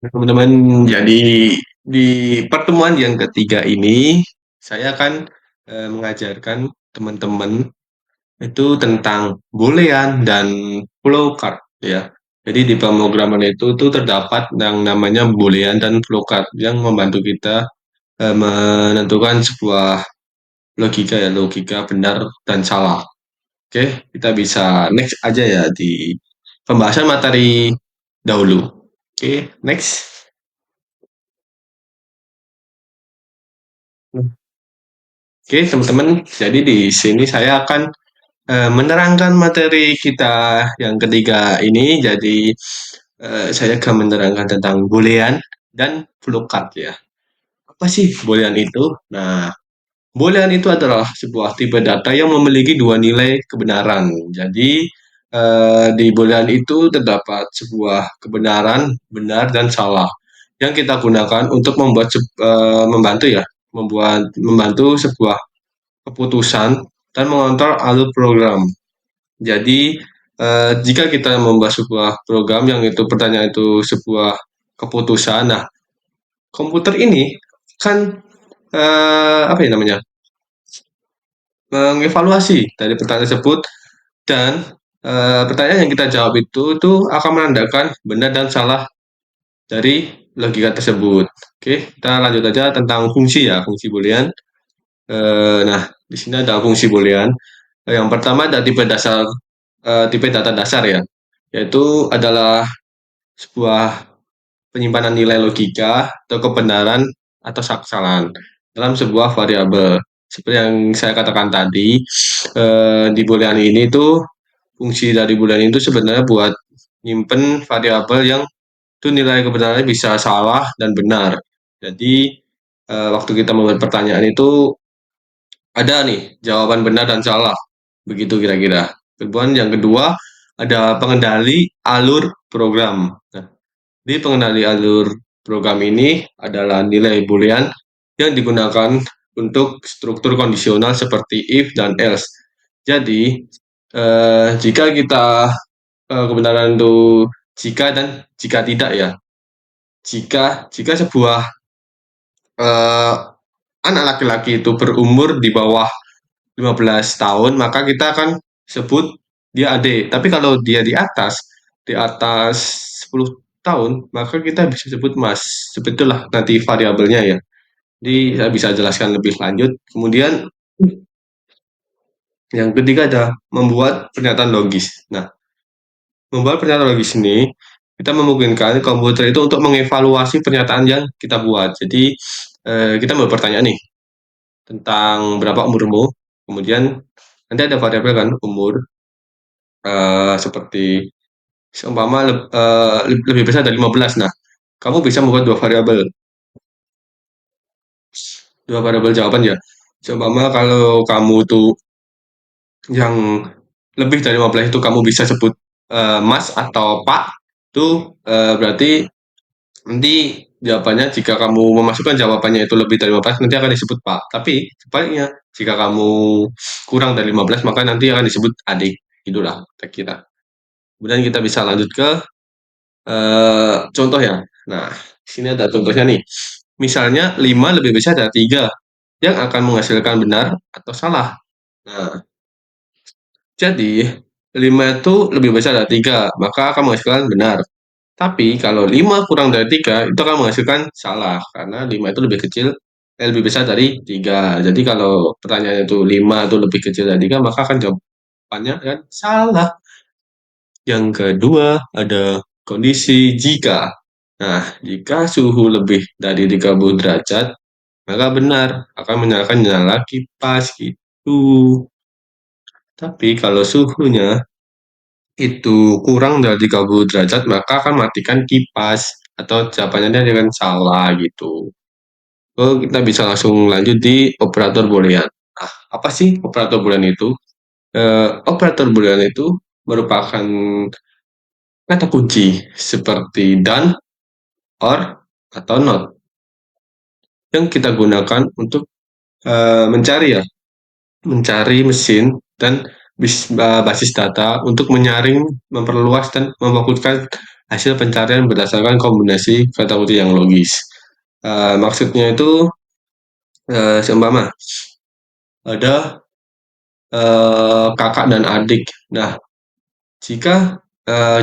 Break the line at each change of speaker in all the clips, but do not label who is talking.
Teman-teman, jadi di pertemuan yang ketiga ini, saya akan mengajarkan teman-teman itu tentang boolean dan flowchart ya. Jadi di pemrograman itu tuh terdapat yang namanya boolean dan flowchart yang membantu kita menentukan sebuah logika ya, logika benar dan salah. Oke, kita bisa next aja ya di pembahasan materi dahulu. Oke, next. Oke, teman-teman. Jadi di sini saya akan menerangkan materi kita yang ketiga ini. Jadi saya akan menerangkan tentang boolean dan flowchart ya. Apa sih boolean itu? Nah, boolean itu adalah sebuah tipe data yang memiliki dua nilai kebenaran. Jadi di boolean itu terdapat sebuah kebenaran, benar dan salah yang kita gunakan untuk membantu ya, membantu sebuah keputusan dan mengontrol alur program. Jadi, jika kita membahas sebuah program yang itu pertanyaan itu sebuah keputusan, nah komputer ini kan apa ya namanya, mengevaluasi dari pertanyaan tersebut dan pertanyaan yang kita jawab itu tuh akan menandakan benar dan salah dari logika tersebut. Oke, kita lanjut aja tentang fungsi ya, fungsi boolean. Nah, di sini ada fungsi boolean. Yang pertama ada tipe data dasar ya, yaitu adalah sebuah penyimpanan nilai logika atau kebenaran atau kesalahan dalam sebuah variabel. Seperti yang saya katakan tadi, di boolean ini tuh fungsi dari boolean itu sebenarnya buat nyimpen variabel yang itu nilai kebenarannya bisa salah dan benar. Jadi waktu kita membuat pertanyaan itu ada nih jawaban benar dan salah. Begitu kira-kira. Kemudian yang kedua ada pengendali alur program. Nah, di pengendali alur program ini adalah nilai boolean yang digunakan untuk struktur kondisional seperti if dan else. Jadi, jika kita kebenaran itu jika dan jika tidak ya. Jika sebuah eh, anak laki-laki itu berumur di bawah 15 tahun, maka kita akan sebut dia adik. Tapi kalau dia di atas 10 tahun, maka kita bisa sebut mas. Sebetulnya nanti variabelnya ya. Jadi saya bisa jelaskan lebih lanjut. Kemudian yang ketiga ada membuat pernyataan logis. Nah, membuat pernyataan logis ini kita memungkinkan komputer itu untuk mengevaluasi pernyataan yang kita buat. Jadi kita mau bertanya nih tentang berapa umurmu, kemudian nanti ada variabel kan umur, seperti seumpama lebih besar dari 15. Nah, kamu bisa membuat dua variabel jawaban ya. Seumpama kalau kamu tuh yang lebih dari 15 itu kamu bisa sebut Mas atau Pak, itu berarti nanti jawabannya jika kamu memasukkan jawabannya itu lebih dari 15 nanti akan disebut Pak. Tapi sebaliknya jika kamu kurang dari 15 maka nanti akan disebut adik. Itulah kita. Kemudian kita bisa lanjut ke contoh ya. Nah, di sini ada contohnya nih. Misalnya 5 lebih besar dari 3 yang akan menghasilkan benar atau salah. Nah, jadi 5 itu lebih besar dari 3 maka akan menghasilkan benar. Tapi kalau 5 kurang dari 3 itu akan menghasilkan salah karena 5 itu lebih besar dari 3. Jadi kalau pertanyaan itu 5 itu lebih kecil dari 3 maka akan jawabannya kan salah. Yang kedua ada kondisi jika. Nah, jika suhu lebih dari 30 derajat, maka benar akan menyalakan nyala kipas gitu. Tapi kalau suhunya itu kurang dari 30 derajat, maka akan matikan kipas atau jawabannya dengan salah gitu. Oh, kita bisa langsung lanjut di operator boolean. Nah, apa sih operator boolean itu? Operator boolean itu merupakan kata kunci seperti dan, or, atau not yang kita gunakan untuk mencari ya, mencari mesin dan basis data untuk menyaring, memperluas dan memfokuskan hasil pencarian berdasarkan kombinasi kategori yang logis. Maksudnya itu seumpama ada kakak dan adik. Nah, jika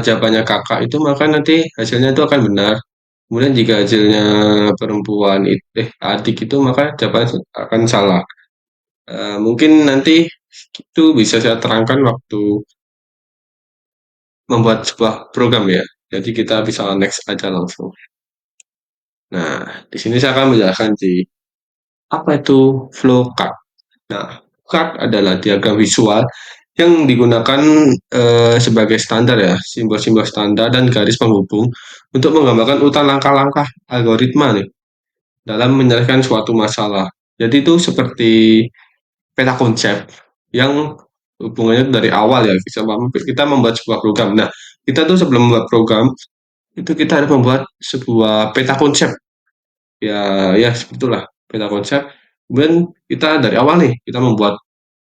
jawabannya kakak itu maka nanti hasilnya itu akan benar. Kemudian jika hasilnya perempuan adik itu maka jawabannya akan salah. Mungkin nanti itu bisa saya terangkan waktu membuat sebuah program ya. Jadi kita bisa next aja langsung. Nah, di sini saya akan menjelaskan apa itu flowchart. Nah, chart adalah diagram visual yang digunakan sebagai standar ya, simbol-simbol standar dan garis penghubung untuk menggambarkan urutan langkah-langkah algoritma nih dalam menyelesaikan suatu masalah. Jadi itu seperti peta konsep yang hubungannya dari awal ya, kita membuat sebuah program. Nah, kita tuh sebelum membuat program itu kita harus membuat sebuah peta konsep. Ya, ya sebetulnya peta konsep. Kemudian kita dari awal nih kita membuat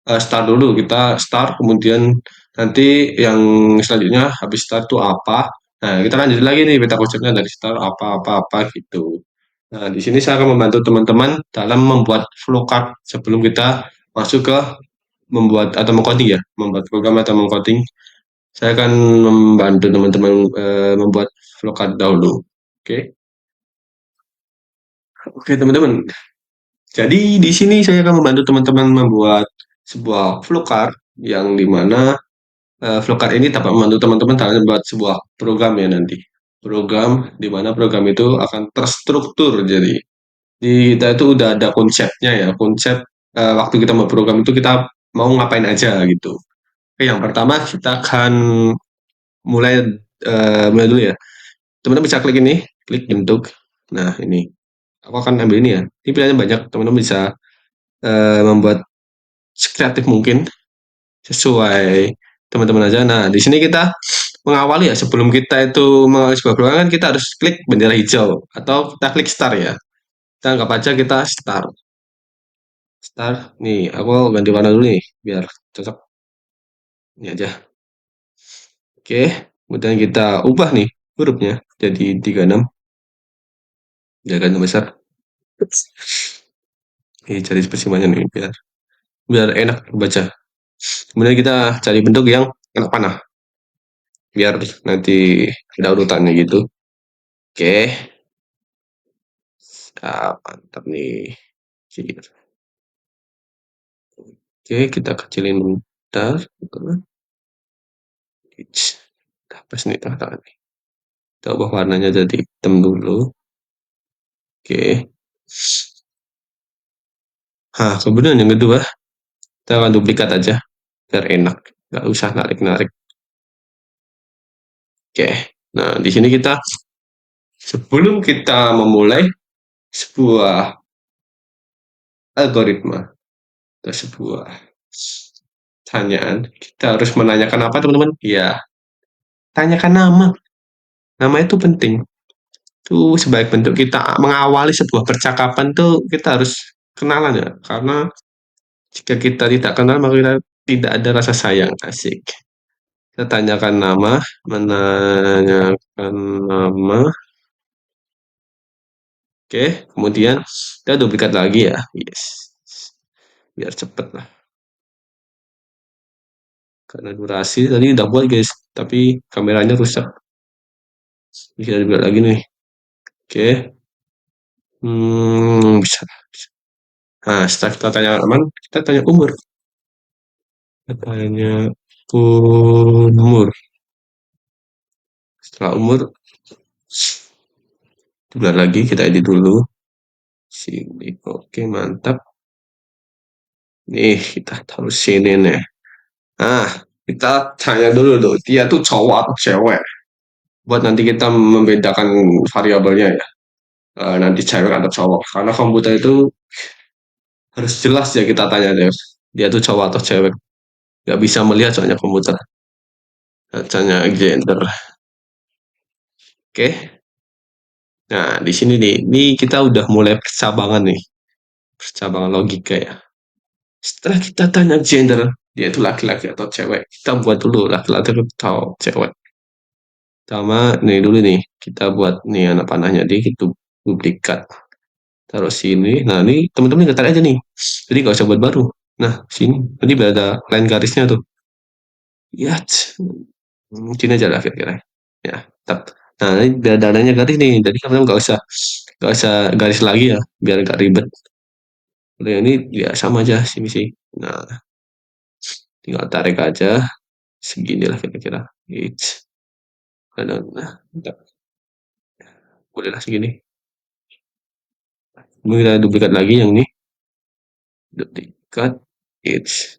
start dulu, kita start, kemudian nanti yang selanjutnya habis start itu apa. Nah, kita lanjut lagi nih peta konsepnya dari start apa gitu. Nah, di sini saya akan membantu teman-teman dalam membuat flowchart sebelum kita masuk ke membuat atau mengcoding ya, membuat program atau mengcoding. Saya akan membantu teman-teman membuat flowchart dahulu. Oke. Oke, teman-teman. Jadi di sini saya akan membantu teman-teman membuat sebuah flowchart yang dimana flowchart ini dapat membantu teman-teman dalam membuat sebuah program ya nanti. Program di mana program itu akan terstruktur. Jadi kita itu udah ada konsepnya ya. Konsep waktu kita membuat program itu kita mau ngapain aja gitu. Oke, yang pertama kita akan mulai mulai dulu ya. Teman-teman bisa klik ini, klik bentuk. Nah, ini. Aku akan ambil ini ya. Ini pilihannya banyak. Teman-teman bisa membuat sekreatif mungkin sesuai teman-teman aja. Nah, di sini kita mengawali ya, sebelum kita itu mengawali sebuah program kan kita harus klik bendera hijau atau kita klik start ya. Kita anggap aja kita start. Start. Nih, aku ganti warna dulu nih biar cocok. Ini aja. Oke, kemudian kita ubah nih hurufnya jadi 36. Jangan besar. Ini cari spesimennya nih biar biar enak baca. Kemudian kita cari bentuk yang enak panah biar nanti ada urutannya gitu. Oke, mantap nih. Oke, kita kecilin bentar. Apa nih tengah-tengah nih? Kita ubah warnanya jadi hitam dulu. Oke. Nah, kemudian yang kedua, kita akan duplikat aja biar enak. Nggak usah narik-narik. Oke. Nah, di sini kita sebelum kita memulai sebuah algoritma atau sebuah pertanyaan, kita harus menanyakan apa, teman-teman? Ya, tanyakan nama. Nama itu penting. Itu sebagai bentuk kita mengawali sebuah percakapan tuh kita harus kenalan ya. Karena jika kita tidak kenal maka kita tidak ada rasa sayang. Asik. Kita tanyakan nama, menanyakan nama. Oke, kemudian kita duplikat lagi ya. Yes. Biar cepet lah. Karena durasi tadi udah buat guys, tapi kameranya rusak. Ini kita duplikat lagi nih. Oke. Bisa. Nah, setelah kita tanya aman, kita tanya umur. Kita tanya umur. Setelah umur, bulan lagi kita edit dulu. Sini, oke mantap. Nih, kita taruh sini nih. Nah, kita tanya dulu tuh, dia tuh cowok atau cewek. Buat nanti kita membedakan variabelnya ya. Nanti cewek atau cowok. Karena komputer itu harus jelas ya kita tanya deh. Dia tuh cowok atau cewek. Gak bisa melihat soalnya komputer. Tanya gender. Oke. Nah, di sini nih, ini kita udah mulai percabangan nih. Percabangan logika ya. Setelah kita tanya gender, dia itu laki-laki atau cewek. Kita buat dulu laki-laki atau cewek. Pertama, nih dulu nih, kita buat nih anak panahnya di itu duplikat. Taruh sini. Nah, ini teman-teman tinggal tarik aja nih. Jadi nggak usah buat baru. Nah, sini. Nanti biar ada line garisnya tuh. Ya, sini aja lah kira-kira. Ya, tap. Nah, ini biar dananya garis nih. Jadi teman-teman nggak usah garis lagi ya, biar nggak ribet. Kalau yang ini ya sama aja sini sih. Nah, tinggal tarik aja segini lah kira-kira. Eits. Nah, boleh lah segini. Kemudian kita duplikat lagi yang ini. Duplikat. Eits.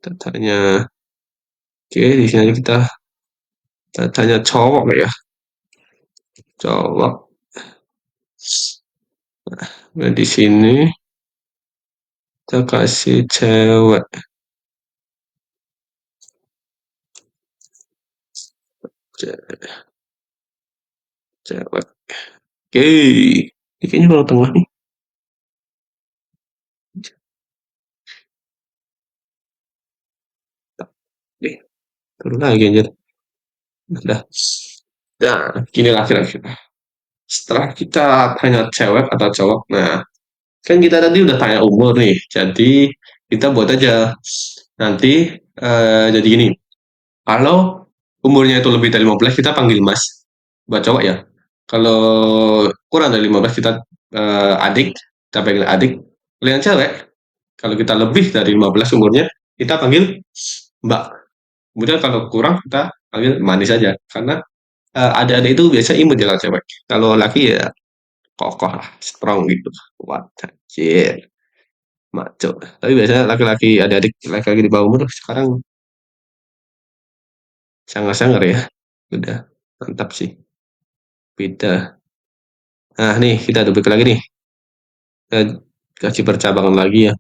Tanya. Oke, di sini aja kita tanya cowok ya. Cowok. Nah, di sini kita kasih cewek. Cewek. Oke. Ini kayaknya kalau tengah nih. Oke, turun lagi anjir. Udah. Nah, gini lah kira-kira. Setelah kita tanya cewek atau cowok, nah, kan kita tadi udah tanya umur nih. Jadi, kita buat aja. Nanti, jadi gini. Kalau umurnya itu lebih dari 15, kita panggil mas. Buat cowok ya. Kalau kurang dari 15, kita adik. Kita panggil adik. Kalau yang cewek, kalau kita lebih dari 15 umurnya, kita panggil mbak. Kemudian kalau kurang, kita panggil manis aja. Karena adik-adik itu biasa imut ya kalau cewek. Kalau laki ya kokoh lah, strong gitu. Kuat, anjir, maco. Tapi biasanya laki-laki, adik-adik laki-laki di bawah umur sekarang sangar-sangar ya. Udah, mantap sih. Beda. Nah, nih kita duplik lagi nih. Kita kasih percabangan lagi ya.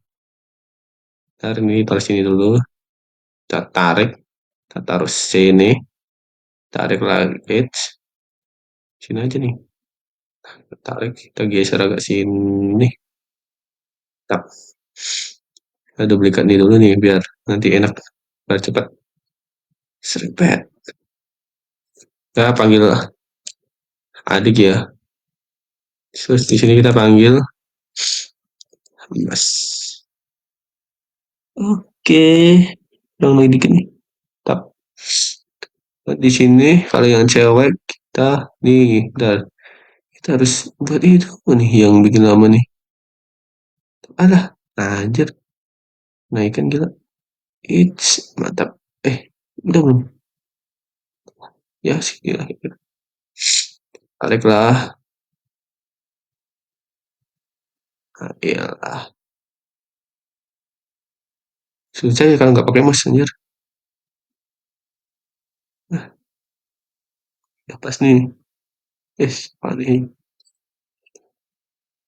Tarik nih, taruh sini dulu. Kita tarik. Kita taruh sini. Tarik lagi. Sini aja nih. Kita tarik. Kita geser agak sini. Tap. Kita duplikat nih dulu nih, biar nanti enak. Biar cepat. Serempet. Kita panggil adik ya. Terus di sini kita panggil Mas. Oke. Ulang lagi dikit nih. Tap. Di sini kalau yang cewek kita nih, bentar. Kita harus buat itu nih yang bikin lama nih. Alah, anjir. Naikkan gila. It's mantap. Udah belum? Ya, sih gila. Tariklah. Nah, iyalah. Susah ya kalau nggak pakai mouse anjir. Nah, ya pas nih. Paling.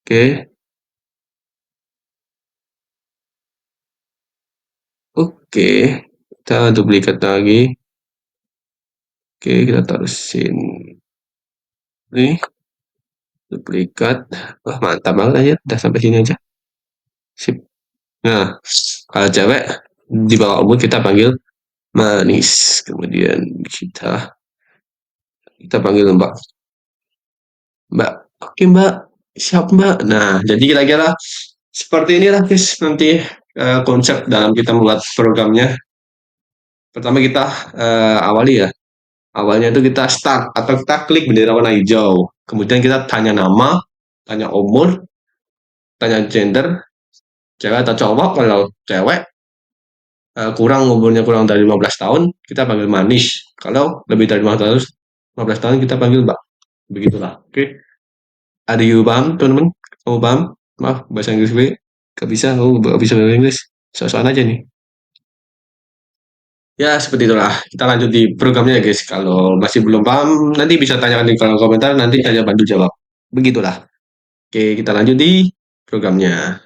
Oke. Oke. Kita duplikat lagi. Oke, kita taruh sini. Nih, duplikat. Wah, mantap banget aja. Udah sampai sini aja. Sip. Nah, kalau cewek di bawah umur kita panggil manis. Kemudian kita kita panggil Mbak. Mbak. Oke, Mbak. Siap, Mbak. Nah, jadi kira-kira seperti inilah guys nanti konsep dalam kita membuat programnya. Pertama kita awali ya. Awalnya itu kita start atau kita klik bendera warna hijau. Kemudian kita tanya nama, tanya umur, tanya gender, cewek atau cowok. Kalau cewek kurang umurnya kurang dari 15 tahun, kita panggil manis. Kalau lebih dari 15 tahun kita panggil mbak. Begitulah. Oke. Okay. Ada you paham, teman-teman? Kamu paham? Maaf, bahasa Inggris gue. Gak bisa, kamu gak bisa bahasa Inggris. Soal aja nih. Ya, seperti itulah. Kita lanjut di programnya ya, guys. Kalau masih belum paham, nanti bisa tanyakan di kolom komentar, nanti saya bantu jawab. Begitulah. Oke, kita lanjut di programnya.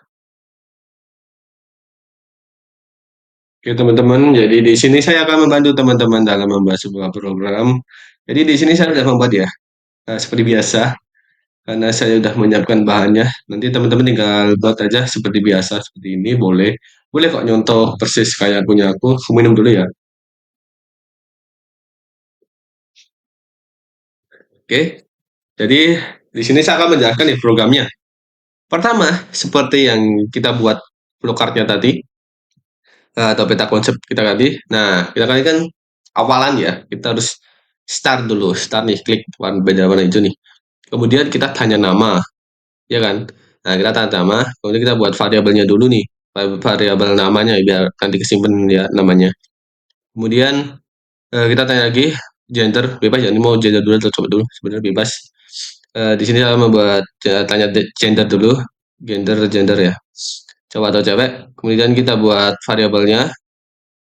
Oke, teman-teman. Jadi di sini saya akan membantu teman-teman dalam membuat sebuah program. Jadi di sini saya sudah membuat ya, seperti biasa. Karena saya sudah menyiapkan bahannya. Nanti teman-teman tinggal buat aja seperti biasa, seperti ini. Boleh. Boleh kok nyontoh persis kayak punya aku. Minum dulu ya. Oke, jadi di sini saya akan menjelaskan nih programnya. Pertama, seperti yang kita buat flowcard-nya tadi, atau peta konsep kita tadi. Nah, kita kali kan awalan ya, kita harus start dulu, start nih, klik beda warna hijau nih. Kemudian kita tanya nama, ya kan? Nah, kita tanya nama, kemudian kita buat variabelnya dulu nih, variabel namanya biar nanti kesimpan ya namanya. Kemudian kita tanya lagi gender bebas ya, ini mau gender dulu atau coba dulu, sebenarnya bebas. Di sini saya membuat tanya gender dulu, gender ya, cowok atau cewek. Kemudian kita buat variabelnya,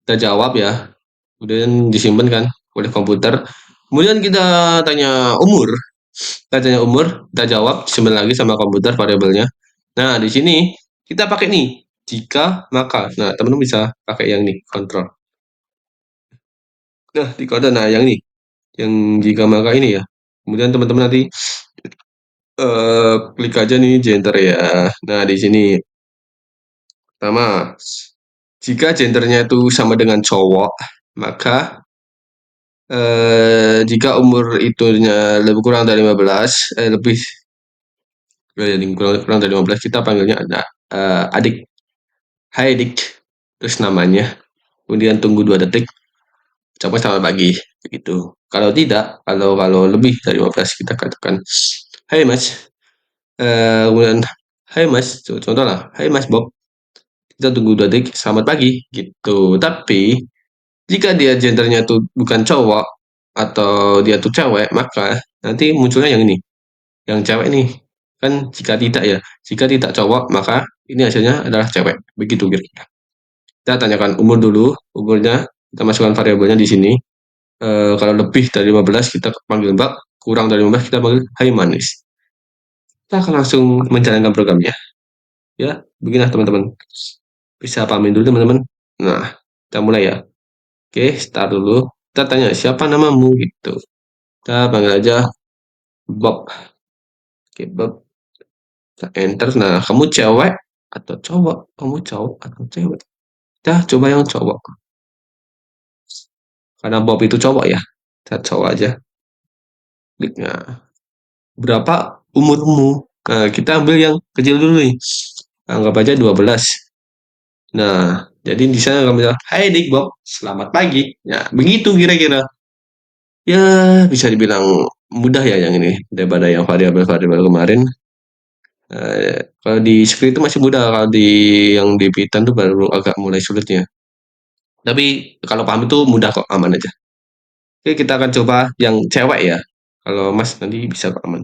kita jawab ya, kemudian disimpan kan oleh komputer. Kemudian kita tanya umur, kita jawab, disimpan lagi sama komputer variabelnya. Nah, di sini kita pakai nih, jika maka. Nah, teman-teman bisa pakai yang nih, kontrol. Nah, di kode, nah yang ini, yang jika maka ini ya. Kemudian teman-teman nanti klik aja nih gender ya. Nah, di sini pertama, jika gendernya itu sama dengan cowok, maka jika umur itunya lebih kurang dari 15, lebih kurang dari 15, kita panggilnya anak, adik. Hai adik, terus namanya. Kemudian tunggu 2 detik, coba selamat pagi, begitu. Kalau tidak, kalau lebih dari 15 kita katakan, hai mas, kemudian hai mas, contoh lah, hai mas Bob, kita tunggu 2 detik, selamat pagi, gitu. Tapi jika dia gendernya tuh bukan cowok atau dia tuh cewek, maka nanti munculnya yang ini, yang cewek nih. Kan jika tidak ya, jika tidak cowok, maka ini hasilnya adalah cewek. Begitu kira-kira. Kita tanyakan umur dulu, umurnya kita masukkan variabelnya di sini. Kalau lebih dari 15 kita panggil Mbak, kurang dari 15 kita panggil Hai Manis. Kita akan langsung menjalankan programnya. Ya, beginilah teman-teman. Bisa pahamin dulu teman-teman. Nah, kita mulai ya. Oke, start dulu. Kita tanya siapa namamu gitu. Kita panggil aja Bob. Oke, Bob. Kita enter. Nah, kamu cewek atau cowok? Kamu cowok atau cewek? Kita coba yang cowok. Karena Bob itu cowok ya. Kita cowok aja. Kliknya. Berapa umurmu? Nah, kita ambil yang kecil dulu nih. Anggap aja 12. Nah, jadi di sana kamu bilang, hai Dik Bob, selamat pagi. Ya, begitu kira-kira. Ya, bisa dibilang mudah ya yang ini daripada yang variabel-variabel kemarin. Kalau di script itu masih mudah, kalau di yang di Python tuh baru agak mulai sulitnya. Tapi kalau paham itu mudah kok, aman aja. Oke, kita akan coba yang cewek ya. Kalau Mas nanti bisa kok aman.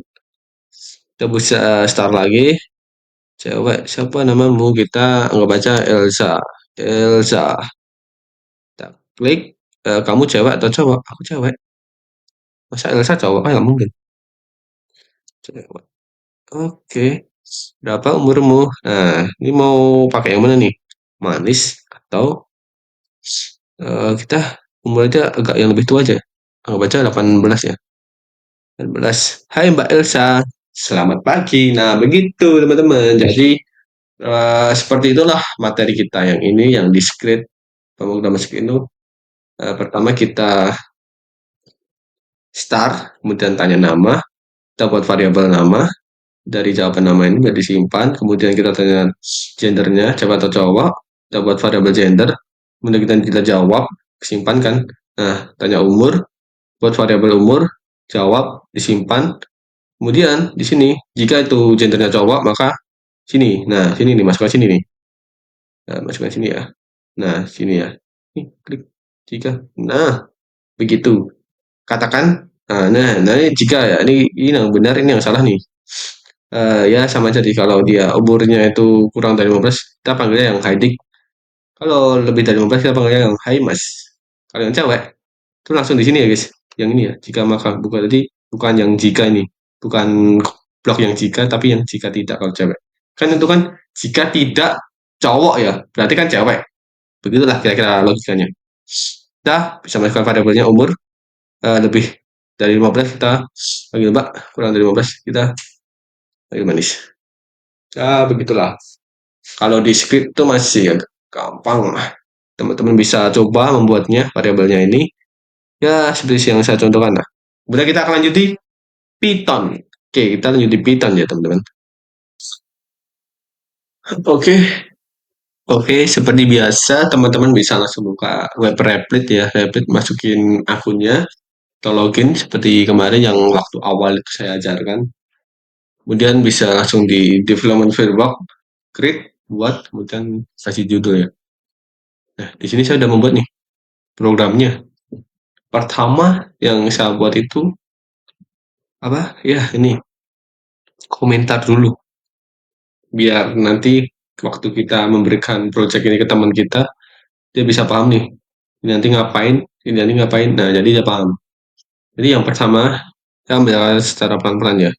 Kita bisa start lagi. Cewek, siapa namamu? Kita anggap aja Elsa. Elsa. Kita klik. Kamu cewek atau cowok? Aku cewek. Masa Elsa cowok? Ah, nggak mungkin. Cewek. Oke. Berapa umurmu? Nah, ini mau pakai yang mana nih? Manis atau kita umur aja agak yang lebih tua aja. Anggap aja 18 ya. 18. Hai Mbak Elsa. Selamat pagi. Nah, begitu teman-teman. Jadi seperti itulah materi kita yang ini, yang di script pemrograman script itu. Pertama kita start, kemudian tanya nama, kita buat variabel nama, dari jawaban nama ini sudah disimpan, kemudian kita tanya gendernya, cewek atau cowok, kita buat variabel gender, kemudian kita jawab, simpan kan, nah tanya umur, buat variabel umur, jawab, disimpan, kemudian di sini, jika itu gendernya cowok, maka sini, nah sini nih, masukkan sini nih, nah, masukkan sini ya, nah sini ya, klik, jika, nah begitu, katakan, nah ini jika ya, ini yang benar, ini yang salah nih. Ya sama jadi kalau dia umurnya itu kurang dari 15, kita panggilnya yang Haidik. Kalau lebih dari 15 kita panggilnya yang Hai Mas. Kalau yang cewek itu langsung di sini ya guys. Yang ini ya, jika maka bukan tadi, bukan yang jika ini. Bukan blok yang jika tapi yang jika tidak kalau cewek. Kan itu kan jika tidak cowok ya, berarti kan cewek. Begitulah kira-kira logikanya. Kita bisa masukkan variabelnya umur, lebih dari 15 kita panggil Mbak, kurang dari 15 kita panggil manis. Ya begitulah. Kalau di script itu masih agak gampang. Teman-teman bisa coba membuatnya variabelnya ini. Ya seperti yang saya contohkan. Nah, kemudian kita akan lanjuti Python. Oke, kita lanjut di Python ya teman-teman. Oke, oke, seperti biasa teman-teman bisa langsung buka web Replit ya. Replit masukin akunnya, atau login seperti kemarin yang waktu awal itu saya ajarkan. Kemudian bisa langsung di development framework, create, buat, kemudian kasih judul ya. Nah, di sini saya sudah membuat nih programnya. Pertama yang saya buat itu apa? Ya, ini komentar dulu. Biar nanti waktu kita memberikan project ini ke teman kita, dia bisa paham nih. Ini nanti ngapain, ini nanti ngapain. Nah, jadi dia paham. Jadi yang pertama, kita ambil secara pelan-pelan ya.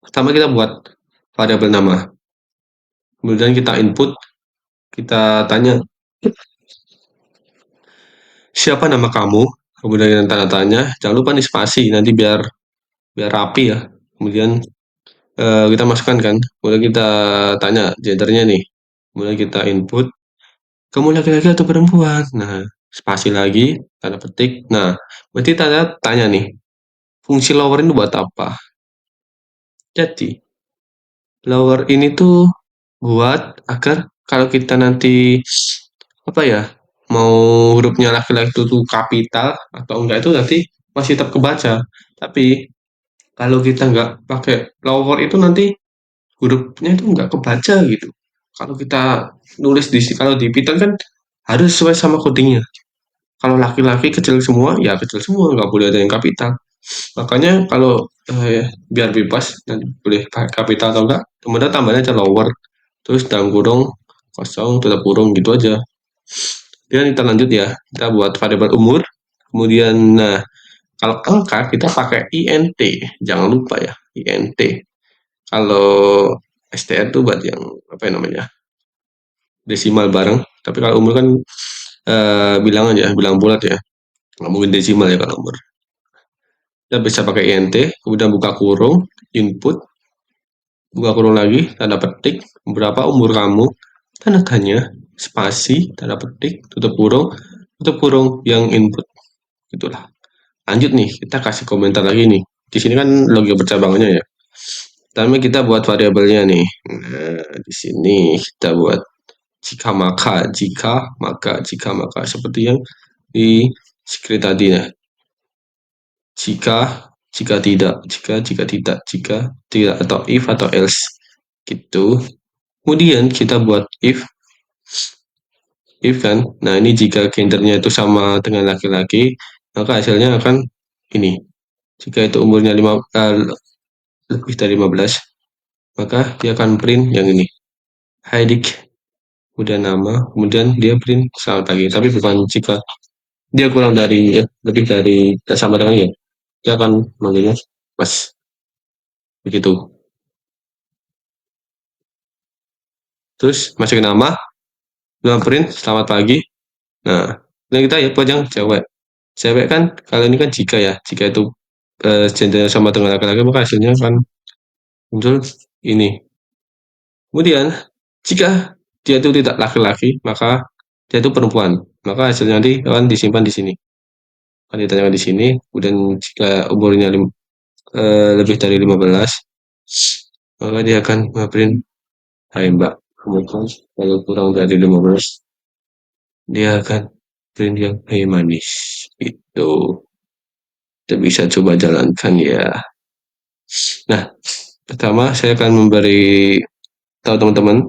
Pertama kita buat variabel nama. Kemudian kita input, kita tanya, siapa nama kamu? Kemudian tanda tanya, jangan lupa nih spasi, nanti biar biar rapi ya. Kemudian kita masukkan kan, kemudian kita tanya gendernya nih. Kemudian kita input, kamu laki-laki atau perempuan? Nah, spasi lagi, tanda petik. Nah, berarti tanda tanya nih, fungsi lower ini buat apa? Jadi, lower ini tuh buat agar kalau kita nanti apa ya mau hurufnya laki-laki itu tuh kapital atau enggak itu nanti masih tetap kebaca. Tapi kalau kita nggak pakai lower itu nanti hurufnya itu nggak kebaca gitu. Kalau kita nulis kalau di Python kan harus sesuai sama codingnya. Kalau laki-laki kecil semua, ya kecil semua, nggak boleh ada yang kapital. Makanya kalau biar bebas, nanti boleh pakai kapital atau enggak, kemudian tambahnya aja lower, terus dalam kurung, kosong, tutup kurung, gitu aja. Dan kita lanjut ya, kita buat variabel umur, kemudian, nah, kalau angka kita pakai int, jangan lupa ya, int. Kalau str itu buat yang, apa yang namanya, desimal bareng, tapi kalau umur kan bilang aja, bilang bulat ya, nggak mungkin desimal ya kalau umur. Kita bisa pakai int, kemudian buka kurung, input, buka kurung lagi, tanda petik, berapa umur kamu, tanda tanya, spasi, tanda petik, tutup kurung yang input, itulah. Lanjut nih, kita kasih komentar lagi nih. Di sini kan logika percabangannya ya. Pertama kita buat variabelnya nih. Nah, di sini kita buat jika maka seperti yang di script tadi ya. Jika tidak, jika tidak atau if atau else gitu. Kemudian kita buat if kan. Nah, ini jika gendernya itu sama dengan laki-laki, maka hasilnya akan ini. Jika itu umurnya lebih dari 15, maka dia akan print yang ini. Heidik, udah nama, kemudian dia print selamat pagi. Tapi bukan jika dia kurang dari lebih dari sama dengan ya, dia akan manggilnya mas begitu. Terus masukin nama, dia print selamat pagi. Nah, ini kita ya buat yang cewek. Cewek kan kalau ini kan jika itu gender sama dengan laki-laki maka hasilnya akan muncul ini. Kemudian jika dia itu tidak laki-laki maka dia itu perempuan. Maka hasilnya nanti akan disimpan di sini. Akan ditanyakan di sini. Kemudian jika umurnya lebih dari 15 maka dia akan ngeprint hai mbak. Kemudian kalau kurang dari 15 dia akan print yang hai manis. Itu kita bisa coba jalankan ya. Nah, pertama saya akan memberi tahu teman-teman.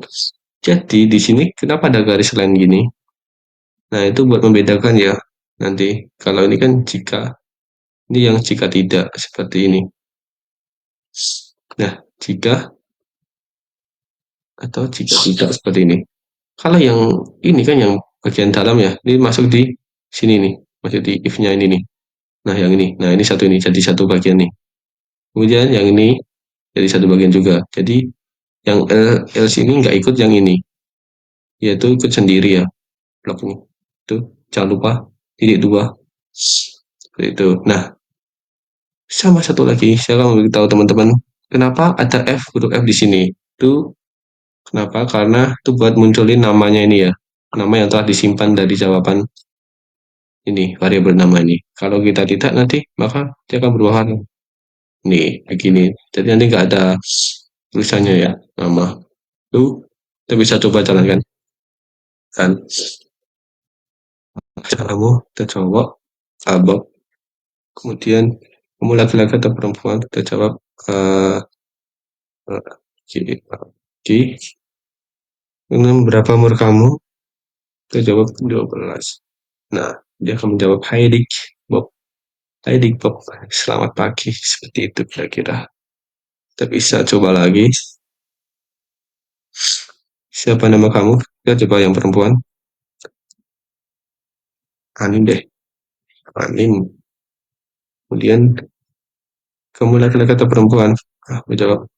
Jadi di sini kenapa ada garis lain gini? Nah, itu buat membedakan ya. Nanti kalau ini kan jika, ini yang jika tidak seperti ini. Nah, jika atau jika tidak seperti ini. Kalau yang ini kan yang bagian dalam ya, ini masuk di sini nih, masuk di if-nya ini nih. Nah, yang ini. Nah, ini satu ini jadi satu bagian nih. Kemudian yang ini jadi satu bagian juga. Jadi yang else ini nggak ikut yang ini, yaitu ikut sendiri ya bloknya. Itu jangan lupa titik dua seperti itu. Nah, sama satu lagi saya akan memberitahu teman-teman kenapa ada huruf F di sini. Itu kenapa? Karena itu buat munculin namanya ini ya, nama yang telah disimpan dari jawaban ini variabel nama ini. Kalau kita tidak nanti maka dia akan berubah warna. nih kayak gini. Jadi nanti nggak ada tulisannya ya nama. Tuh kita bisa coba jalankan kan. Kamu kita jawab abang. Kemudian kamu laki-laki atau perempuan kita jawab eh Ki. Berapa umur kamu? Kita jawab 12. Nah, dia akan menjawab Hai Dik Bob. Hai Dik Bob. Selamat pagi. Seperti itu kira-kira. Kita bisa coba lagi. Siapa nama kamu? Kita coba yang perempuan. Anin deh. Anin. Kemudian kamu laki-laki atau perempuan? Aku jawab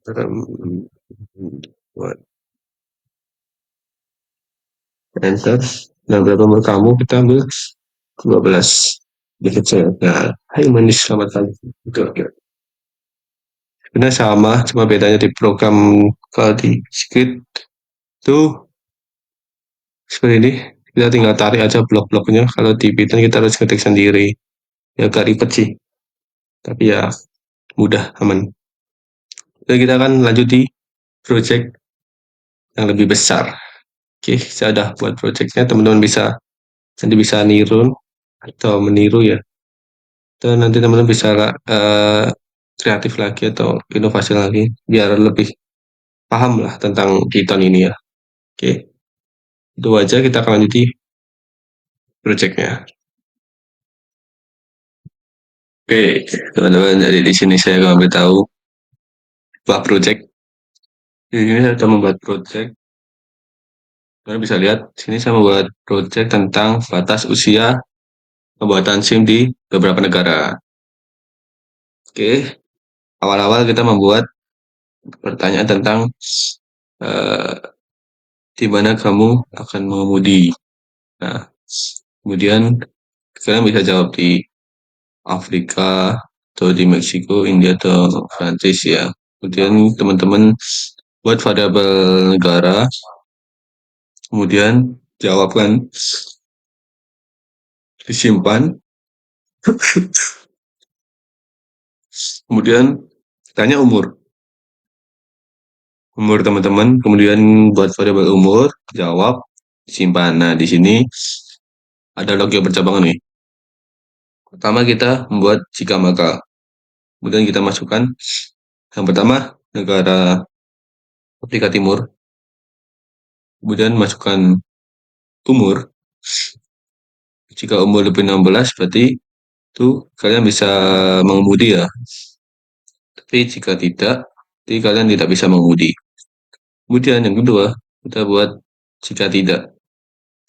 perempuan. Enter. Nah, berapa umur kamu? Kita ambil 12. Dekat saya. Nah, hai manis, selamat pagi. Itu oke. Sebenarnya sama, cuma bedanya di program kalau di script itu seperti ini. Kita tinggal tarik aja blok-bloknya. Kalau di Python kita harus ketik sendiri. Ya agak ribet sih, tapi ya mudah, aman. Dan kita akan lanjut di project yang lebih besar. Oke, saya udah buat projectnya. Teman-teman bisa nanti bisa niru atau meniru ya. Dan nanti teman-teman bisa kreatif lagi atau inovasi lagi biar lebih paham lah tentang Python ini ya. Oke, itu aja kita akan lanjut di projectnya. Oke, teman-teman, jadi di sini saya akan beritahu buat project. Di sini saya sudah membuat project. Kalian bisa lihat, sini saya membuat project tentang batas usia pembuatan SIM di beberapa negara. Oke, awal-awal kita membuat pertanyaan tentang eh, di mana kamu akan mengemudi. Nah, kemudian kalian bisa jawab di Afrika atau di Meksiko, India atau Prancis ya. Kemudian teman-teman buat variabel negara, kemudian jawabkan, disimpan, kemudian tanya umur teman-teman, kemudian buat variabel umur, jawab, simpan. Nah, di sini ada logika percabangan nih. Pertama kita membuat jika maka, kemudian kita masukkan yang pertama negara Afrika Timur, kemudian masukkan umur. Jika umur lebih 16 berarti itu kalian bisa mengemudi ya. Tapi jika tidak, berarti kalian tidak bisa mengemudi. Kemudian yang kedua, kita buat jika tidak.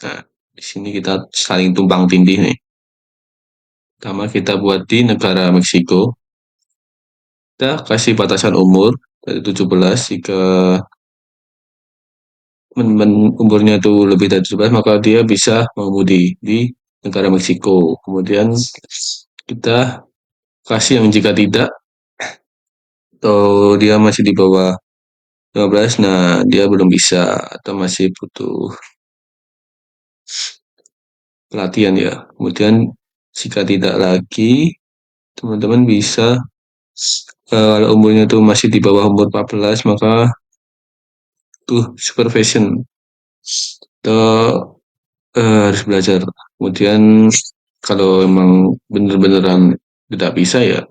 Nah, di sini kita saling tumpang tindih nih. Pertama kita buat di negara Meksiko. Kita kasih batasan umur dari 17. Jika umurnya itu lebih dari 17, maka dia bisa mengemudi di negara Meksiko. Kemudian kita kasih yang jika tidak, atau dia masih di bawah 15, nah dia belum bisa atau masih butuh pelatihan ya. Kemudian jika tidak lagi, teman-teman bisa kalau umurnya itu masih di bawah umur 14, maka tuh supervision atau harus belajar. Kemudian kalau emang bener-beneran tidak bisa ya,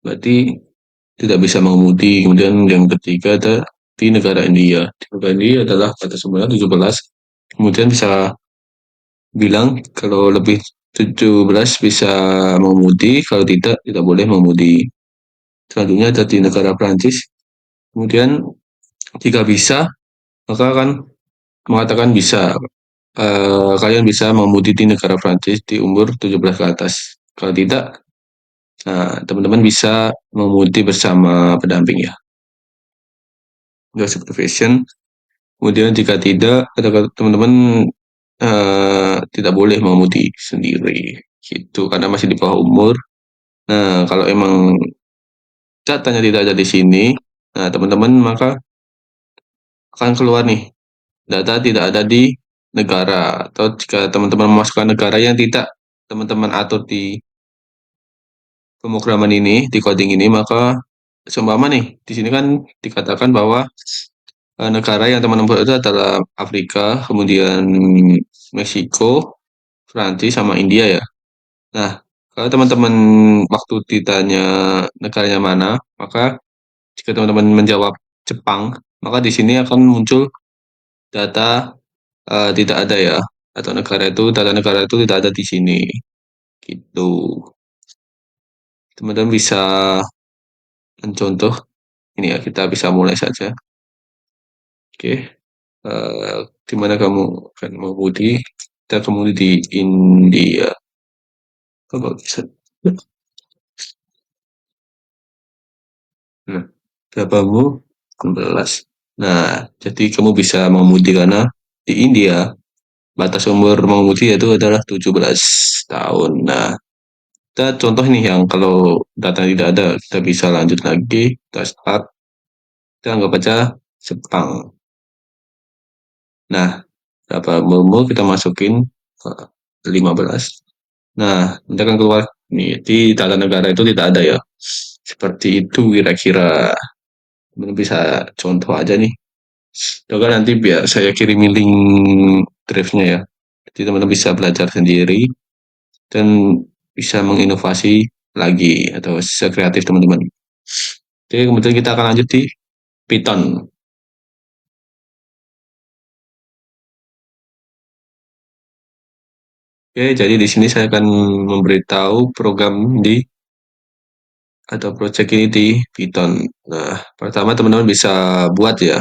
berarti tidak bisa mengemudi. Kemudian yang ketiga ada di negara India. Di negara India adalah batas umurnya 17. Kemudian bisa bilang kalau lebih 17 bisa mengemudi, kalau tidak boleh mengemudi. Selanjutnya ada di negara Prancis. Kemudian jika bisa, maka akan mengatakan bisa. Kalian bisa mengemudi di negara Prancis di umur 17 ke atas. Kalau tidak, nah, teman-teman bisa mengemudi bersama pendamping ya. Enggak supervision. Kemudian jika tidak, teman-teman tidak boleh mengemudi sendiri. Gitu, karena masih di bawah umur. Nah, kalau emang datanya tidak ada di sini, nah teman-teman maka akan keluar nih, data tidak ada di negara, atau jika teman-teman memasukkan negara yang tidak teman-teman atur di pemrograman ini, di coding ini, maka seumpama nih, di sini kan dikatakan bahwa negara yang teman-teman buat itu adalah Afrika, kemudian Meksiko, Prancis, sama India ya. Nah, kalau teman-teman waktu ditanya negaranya mana, maka jika teman-teman menjawab Jepang, maka di sini akan muncul data tidak ada ya, atau data negara itu tidak ada di sini. Gitu. Teman-teman bisa mencontoh ini ya, kita bisa mulai saja. Oke, di mana kamu akan mengemudi? Kita kemudi di India. Kalau bisa. Nah, berapa 16. Nah, jadi kamu bisa mengemudi karena di India batas umur mengemudi itu adalah 17 tahun. Nah, kita contoh nih yang kalau data tidak ada, kita bisa lanjut lagi, kita start, kita anggap aja Jepang. Nah, berapa umur kita masukin ke 15. Nah, nanti akan keluar nih, di data negara itu tidak ada ya. Seperti itu kira-kira. Bisa contoh aja nih. Coba nanti biar saya kirimin link drive-nya ya. Jadi teman-teman bisa belajar sendiri dan bisa menginovasi lagi atau sekreatif teman-teman. Oke, kemudian kita akan lanjut di Python. Oke, jadi di sini saya akan memberitahu program di atau project ini di Python. Nah, pertama teman-teman bisa buat ya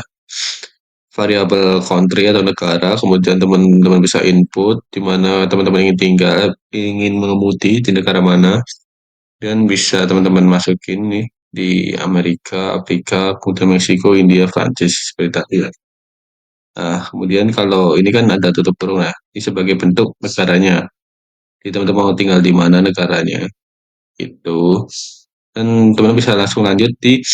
variabel country atau negara, kemudian teman-teman bisa input di mana teman-teman ingin tinggal, ingin mengemudi di negara mana, dan bisa teman-teman masukin nih di Amerika, Afrika, kemudian Meksiko, India, Prancis seperti tadi ya. Nah, kemudian kalau ini kan ada tutup kurung ya, ini sebagai bentuk negaranya. Jadi teman-teman mau tinggal di mana negaranya itu. Dan teman-teman bisa langsung lanjut di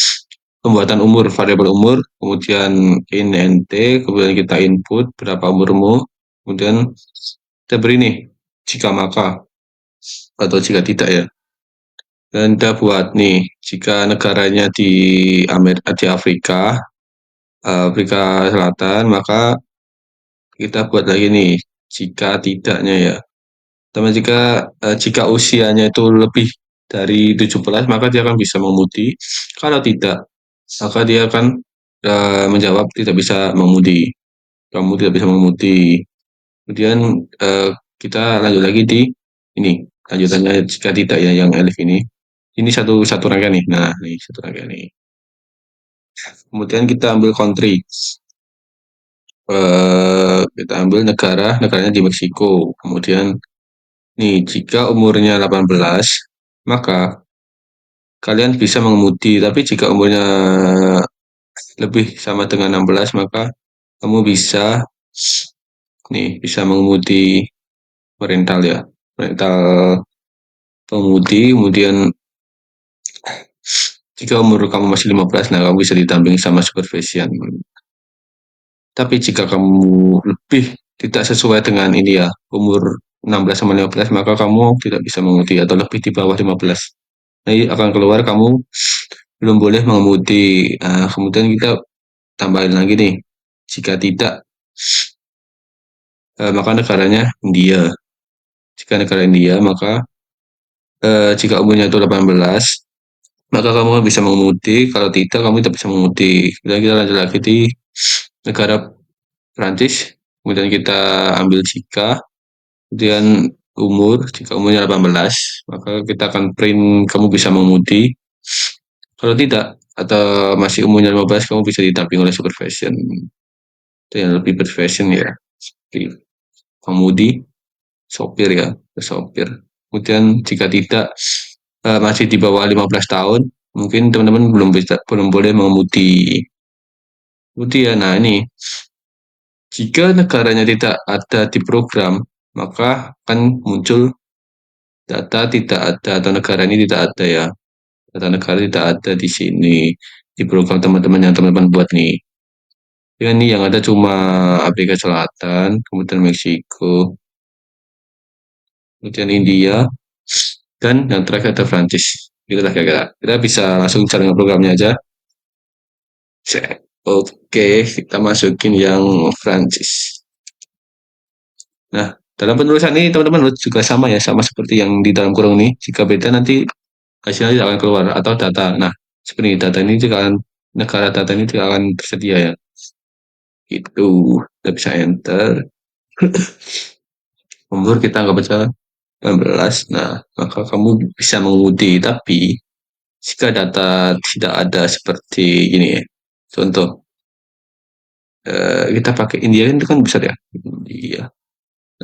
pembuatan umur, variabel umur, kemudian int, kemudian kita input berapa umurmu, kemudian kita beri nih jika maka atau jika tidak ya. Dan kita buat nih, jika negaranya di di Afrika, Afrika Selatan, maka kita buat lagi nih, jika tidaknya ya. Sama jika usianya itu lebih dari 17, maka dia akan bisa mengemudi. Kalau tidak, maka dia akan menjawab tidak bisa mengemudi. Kamu tidak bisa mengemudi. Kemudian kita lanjut lagi di ini lanjutannya jika tidak ya yang elif ini. Ini satu satu rangkaian nih. Nah, ini satu rangkaian nih. Kemudian kita ambil country. Kita ambil negaranya di Meksiko. Kemudian nih, jika umurnya 18, maka kalian bisa mengemudi. Tapi jika umurnya lebih sama dengan 16, maka kamu bisa nih bisa mengemudi rental ya. Rental pengemudi. Kemudian jika umur kamu masih 15, nah kamu bisa didampingi sama supervision. Tapi jika kamu lebih tidak sesuai dengan ini ya, umur 16 sama 15, maka kamu tidak bisa mengemudi atau lebih di bawah 15. Nah, ini akan keluar kamu belum boleh mengemudi. Nah, kemudian kita tambahin lagi nih, jika tidak, maka negaranya India. Jika negara India, maka jika umurnya itu 18, maka kamu bisa mengemudi. Kalau tidak, kamu tidak bisa mengemudi. Kemudian kita lanjut lagi di negara Prancis. Kemudian kita ambil kemudian jika umurnya 18, maka kita akan print kamu bisa mengemudi. Kalau tidak, atau masih umurnya 15, kamu bisa ditamping oleh supervision. Itu yang lebih berfashion ya. Oke. Pengemudi, sopir ya, sopir. Kemudian jika tidak, masih di bawah 15 tahun, mungkin teman-teman belum boleh mengemudi. Kemudian, nah ini, jika negaranya tidak ada di program, maka akan muncul data tidak ada atau negara ini tidak ada ya. Data negara tidak ada di sini di program teman-teman yang teman-teman buat nih. Ya, ini yang ada cuma Afrika Selatan, kemudian Meksiko, kemudian India, dan yang terakhir ada Prancis. Itulah kira-kira. Kita bisa langsung jalan programnya aja. Oke, kita masukin yang Prancis. Nah, dalam penulisan ini teman-teman juga sama ya, sama seperti yang di dalam kurung ini. Jika beda nanti hasilnya tidak akan keluar atau data. Nah, seperti data ini juga akan negara data ini juga akan tersedia ya. Itu kita bisa enter. Umur kita nggak baca 19. Nah, maka kamu bisa mengundi. Tapi jika data tidak ada seperti ini ya. Contoh, kita pakai India kan itu kan besar ya. India.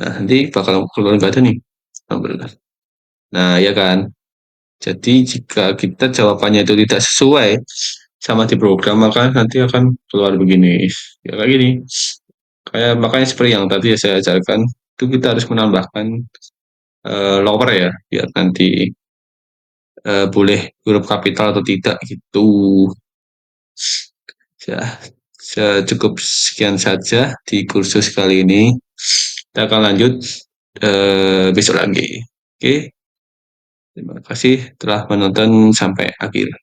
Nah, nanti bakal keluar nggak ada nih. 16. Nah, ya kan. Jadi jika kita jawabannya itu tidak sesuai sama di program, maka nanti akan keluar begini. Ya kayak gini. Kayak makanya seperti yang tadi saya ajarkan, itu kita harus menambahkan lower ya, biar nanti boleh huruf kapital atau tidak gitu. Ya, cukup sekian saja di kursus kali ini. Kita akan lanjut besok lagi. Oke, terima kasih telah menonton sampai akhir.